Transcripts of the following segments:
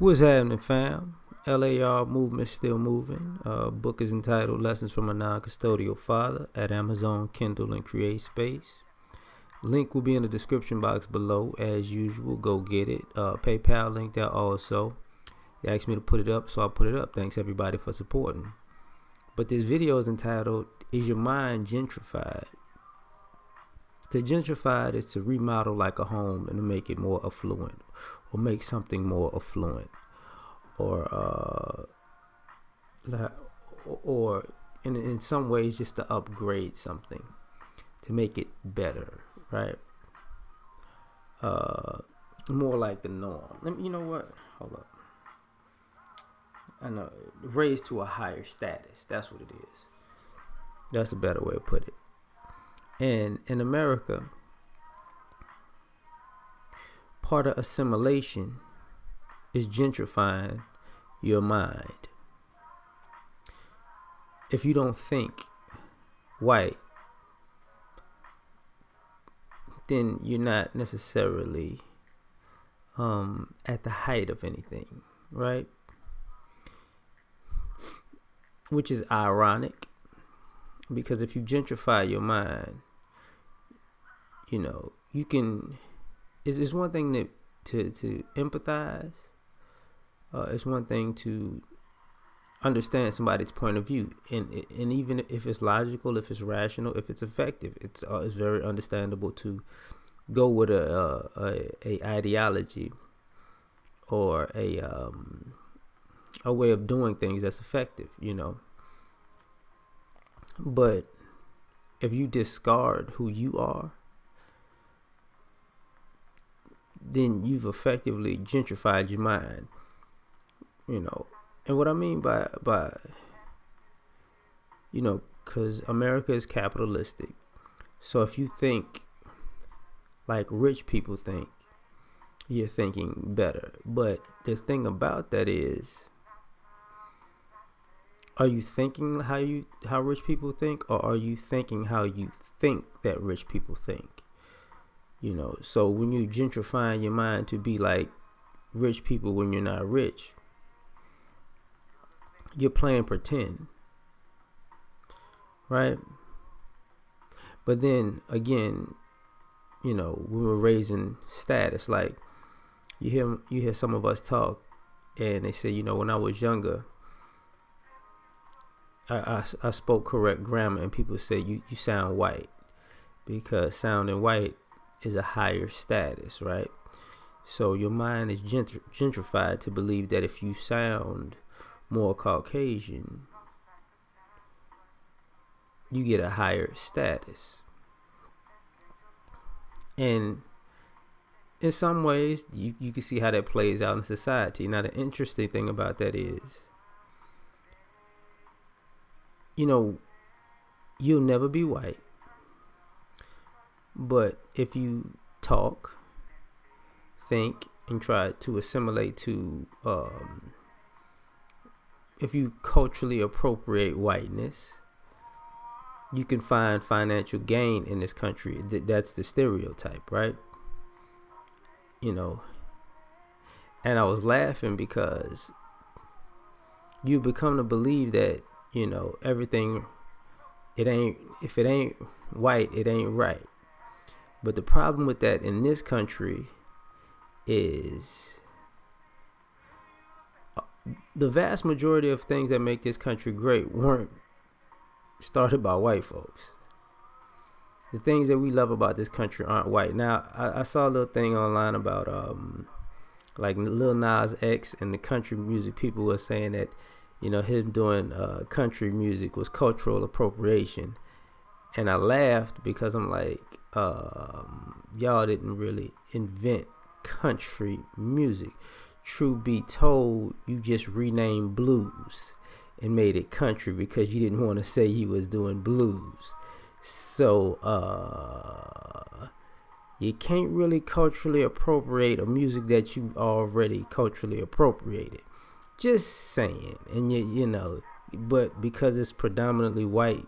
What's happening, fam? L.A.R. movement still moving. Book is entitled Lessons from a Non-Custodial Father at Amazon, Kindle, and Create Space. Link will be in the description box below. As usual, go get it. PayPal link there also. They asked me to put it up, so I put it up. Thanks everybody for supporting. But this video is entitled, Is Your Mind Gentrified? To gentrify is to remodel like a home and to make it more affluent, or make something more affluent, or in some ways just to upgrade something, to make it better, right? More like the norm. You know what? Hold up. I know, raised to a higher status. That's what it is. That's a better way to put it. And in America, part of assimilation is gentrifying your mind. If you don't think white, then you're not necessarily at the height of anything, right? Which is ironic, because if you gentrify your mind, you know, you can, it's one thing to empathize. It's one thing to understand somebody's point of view, and even if it's logical, if it's rational, if it's effective, it's very understandable to go with a ideology or a way of doing things that's effective, you know. But if you discard who you are, then you've effectively gentrified your mind, you know. And what I mean by you know, because America is capitalistic, so if you think like rich people think, you're thinking better. But the thing about that is, are you thinking how rich people think, or are you thinking how you think that rich people think? You know, so when you gentrifying your mind to be like rich people when you're not rich, you're playing pretend, right? But then again, you know, we were raising status. Like you hear some of us talk, and they say, you know, when I was younger, I spoke correct grammar, and people say you sound white, because sounding white is a higher status, right? So your mind is gentrified to believe that if you sound more Caucasian, you get a higher status. And in some ways, you can see how that plays out in society. Now, the interesting thing about that is, you know, you'll never be white. But if you talk, think, and try to assimilate to, if you culturally appropriate whiteness, you can find financial gain in this country. That's the stereotype, right? You know, and I was laughing because you become to believe that, you know, everything, if it ain't white, it ain't right. But the problem with that in this country is the vast majority of things that make this country great weren't started by white folks. The things that we love about this country aren't white. Now, I saw a little thing online about like Lil Nas X, and the country music people were saying that, you know, him doing country music was cultural appropriation. And I laughed because I'm like, y'all didn't really invent country music. Truth be told, you just renamed blues and made it country because you didn't want to say you was doing blues. So you can't really culturally appropriate a music that you already culturally appropriated. Just saying. And you know, but because it's predominantly white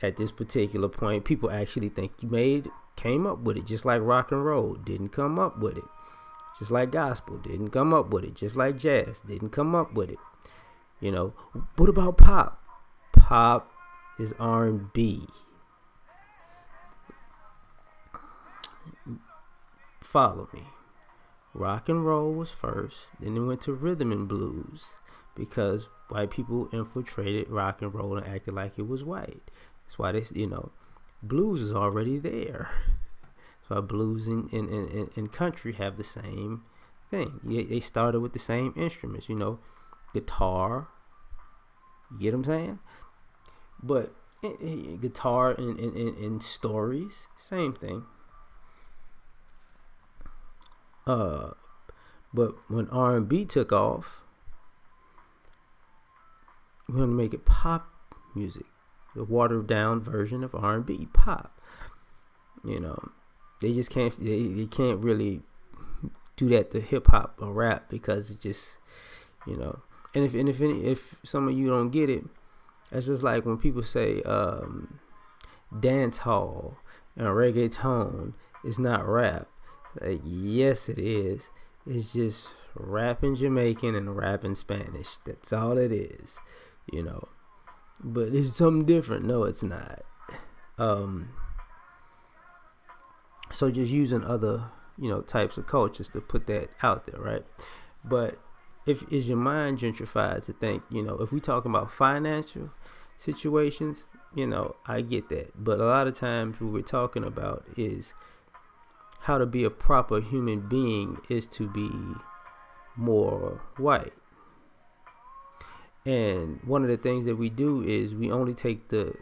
at this particular point, people actually think you came up with it, just like rock and roll didn't come up with it. Just like gospel didn't come up with it. Just like jazz didn't come up with it. You know, what about pop? Pop is R&B. Follow me. Rock and roll was first, then it went to rhythm and blues because white people infiltrated rock and roll and acted like it was white. That's why blues is already there. That's why blues and country have the same thing. They started with the same instruments, guitar. You get what I'm saying? But guitar and stories, same thing. But when R&B took off, we're going to make it pop music, the watered down version of R&B, pop. They just can't. They can't really do that to hip hop or rap because it just, And if some of you don't get it, it's just like when people say dance hall and reggaeton is not rap. Like, yes, it is. It's just rapping Jamaican and rapping Spanish. That's all it is, But it's something different. No, it's not. So just using other, types of cultures to put that out there, right? But is your mind gentrified to think, if we talking about financial situations, I get that. But a lot of times what we're talking about is how to be a proper human being is to be more white. And one of the things that we do is we only take the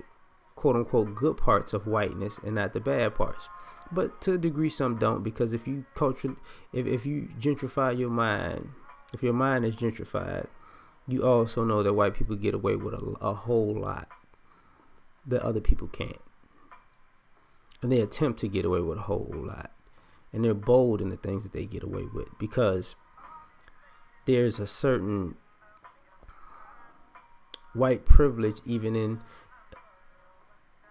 quote unquote good parts of whiteness and not the bad parts. But to a degree some don't, because if you gentrify your mind, if your mind is gentrified, you also know that white people get away with a whole lot that other people can't. And they attempt to get away with a whole lot. And they're bold in the things that they get away with because there's a certain white privilege even in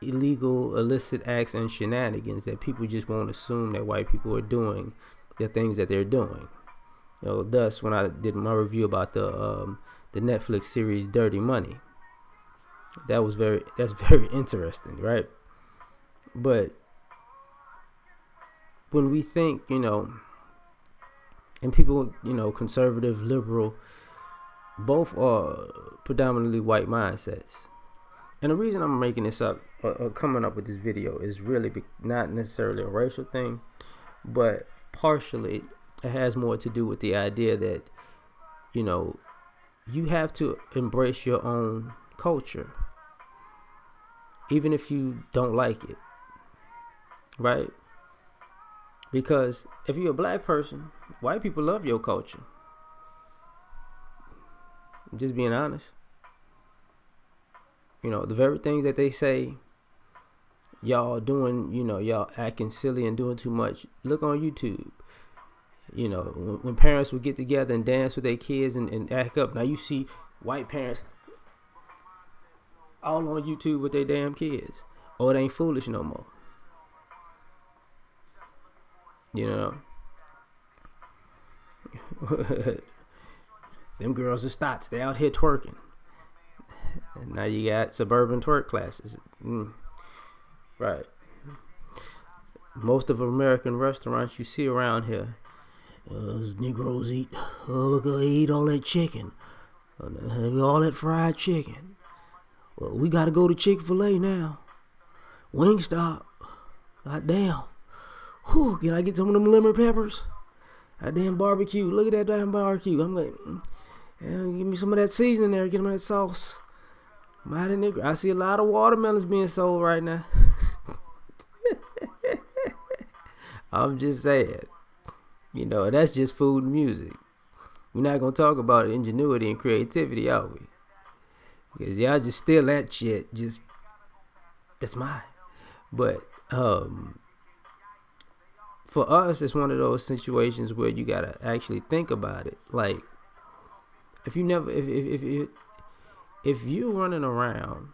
illegal, illicit acts and shenanigans that people just won't assume that white people are doing the things that they're doing. Thus, when I did my review about the Netflix series Dirty Money, that's very interesting, right? But when we think, and people, conservative, liberal, both are predominantly white mindsets. And the reason I'm making this up, or coming up with this video, is really not necessarily a racial thing, but partially it has more to do with the idea that, you have to embrace your own culture, even if you don't like it, right? Because if you're a black person, white people love your culture. I'm just being honest. The very things that they say y'all doing, y'all acting silly and doing too much. Look on YouTube. When parents would get together and dance with their kids and act up. Now you see white parents all on YouTube with their damn kids. Oh, it ain't foolish no more. Them girls are stots. They out here twerking. And now you got suburban twerk classes. Right. Most of American restaurants you see around here, Negroes eat, look, they eat all that chicken. All that fried chicken. Well, we got to go to Chick-fil-A now. Wingstop. God damn. Whew, can I get some of them lemon peppers? That damn barbecue. Look at that damn barbecue. I'm like, give me some of that seasoning there. Get some of that sauce. Mighty nigga. I see a lot of watermelons being sold right now. I'm just saying. That's just food and music. We're not going to talk about ingenuity and creativity, are we? Because y'all just steal that shit. That's mine. But, for us, it's one of those situations where you got to actually think about it. Like, if you're running around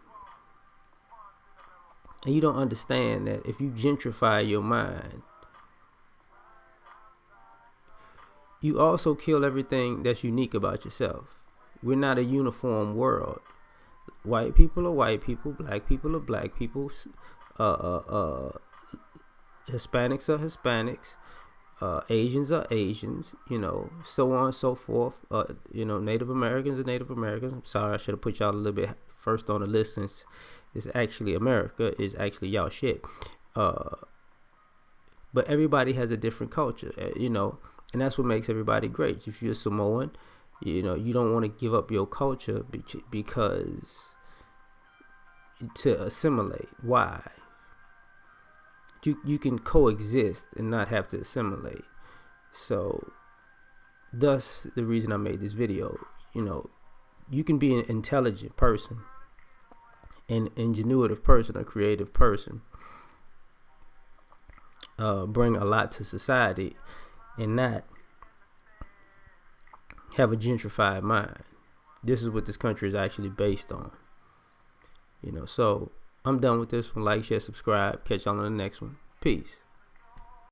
and you don't understand that if you gentrify your mind, you also kill everything that's unique about yourself. We're not a uniform world. White people are white people, black people are black people, Hispanics are Hispanics, Asians are Asians, so on and so forth. Native Americans are Native Americans. I'm sorry, I should have put y'all a little bit first on the list, since it's actually America is actually y'all shit. But everybody has a different culture, and that's what makes everybody great. If you're Samoan, you don't want to give up your culture because to assimilate. Why? You can coexist and not have to assimilate. So thus the reason I made this video. You can be an intelligent person, an ingenuitive person, a creative person, bring a lot to society, and not have a gentrified mind. This is what this country is actually based on. So I'm done with this one. Like, share, subscribe. Catch y'all on the next one. Peace.